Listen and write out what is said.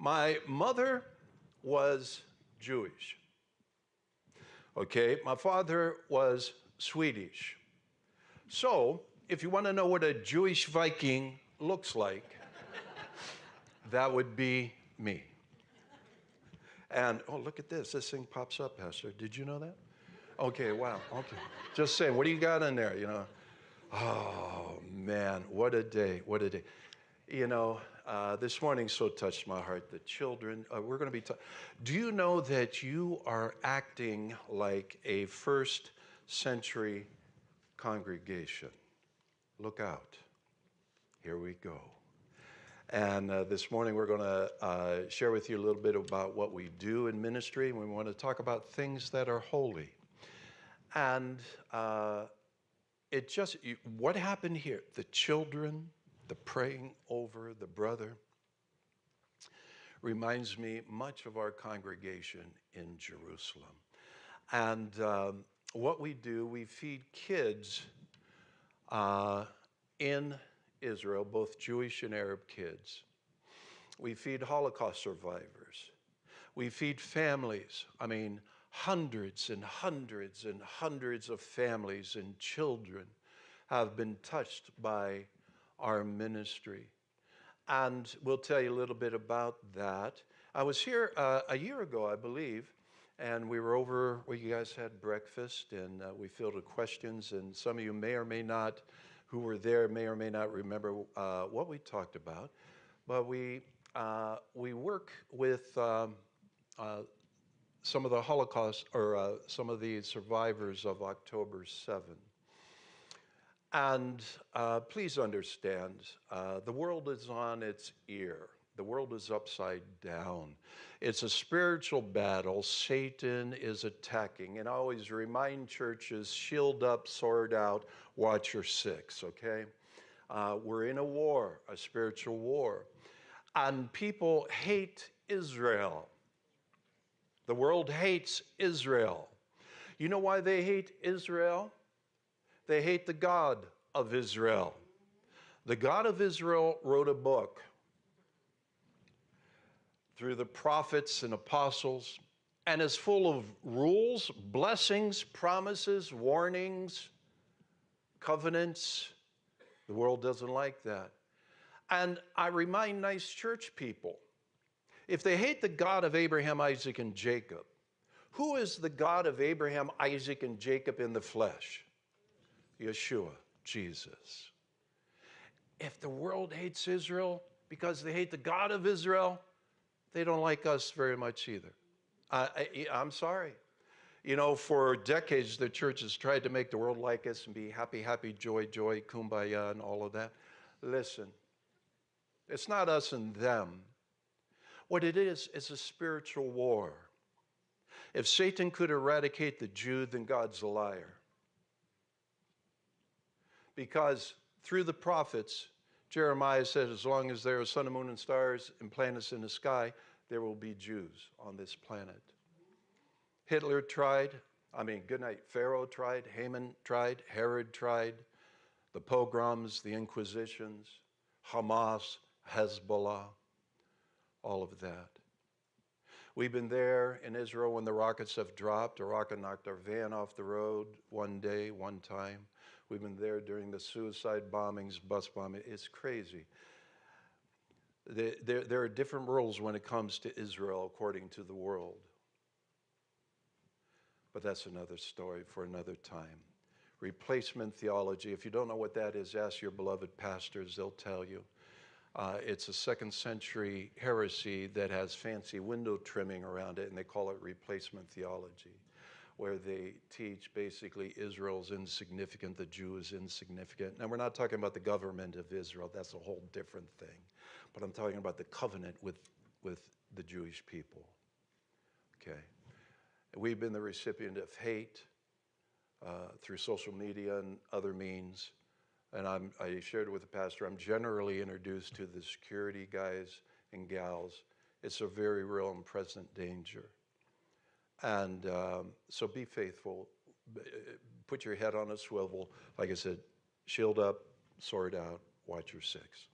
My mother was Jewish. Okay, my father was Swedish. So, if you want to know what a Jewish Viking looks like, that would be me. And, oh, look at this. This thing pops up, Pastor. Did you know that? Okay, wow. Okay. Just saying, what do you got in there, Oh, man, what a day. What a day. This morning so touched my heart. The children, we're going to be do you know that you are acting like a first century congregation? Look out. Here we go. And this morning we're going to share with you a little bit about what we do in ministry. And we want to talk about things that are holy. And what happened here? The children, the praying over the brother, reminds me much of our congregation in Jerusalem. And what we do, we feed kids in Israel, both Jewish and Arab kids. We feed Holocaust survivors. We feed families. Hundreds and hundreds and hundreds of families and children have been touched by our ministry. And we'll tell you a little bit about that. I was here a year ago, I believe, and we were over where you guys had breakfast, and we fielded questions, and some of you may or may not, who were there, may or may not remember what we talked about. But we work with some of the Holocaust, or some of the survivors of October 7. And please understand, the world is on its ear. The world is upside down. It's a spiritual battle. Satan is attacking. And I always remind churches, shield up, sword out, watch your six, okay? We're in a war, a spiritual war. And people hate Israel. The world hates Israel. You know why they hate Israel? They hate the God of Israel. The God of Israel wrote a book through the prophets and apostles, and is full of rules, blessings, promises, warnings, covenants. The world doesn't like that. And I remind nice church people, if they hate the God of Abraham, Isaac, and Jacob, who is the God of Abraham, Isaac, and Jacob in the flesh? Yeshua, Jesus. If the world hates Israel because they hate the God of Israel, they don't like us very much either. I'm sorry. For decades, the church has tried to make the world like us and be happy, happy, joy, joy, kumbaya, and all of that. Listen, it's not us and them. What it is a spiritual war. If Satan could eradicate the Jew, then God's a liar. Because through the prophets, Jeremiah said, as long as there are sun and moon and stars and planets in the sky, there will be Jews on this planet. Hitler tried, Pharaoh tried, Haman tried, Herod tried, the pogroms, the inquisitions, Hamas, Hezbollah, all of that. We've been there in Israel when the rockets have dropped. A rocket knocked our van off the road one day, one time. We've been there during the suicide bombings, bus bombing. It's crazy. There are different rules when it comes to Israel according to the world. But that's another story for another time. Replacement theology. If you don't know what that is, ask your beloved pastors. They'll tell you. It's a second century heresy that has fancy window trimming around it, and they call it replacement theology, where they teach basically Israel's insignificant, the Jew is insignificant. Now, we're not talking about the government of Israel. That's a whole different thing. But I'm talking about the covenant with the Jewish people. Okay. We've been the recipient of hate through social media and other means. And I shared with the pastor, I'm generally introduced to the security guys and gals. It's a very real and present danger. And so be faithful. Put your head on a swivel. Like I said, shield up, sword out, watch your six.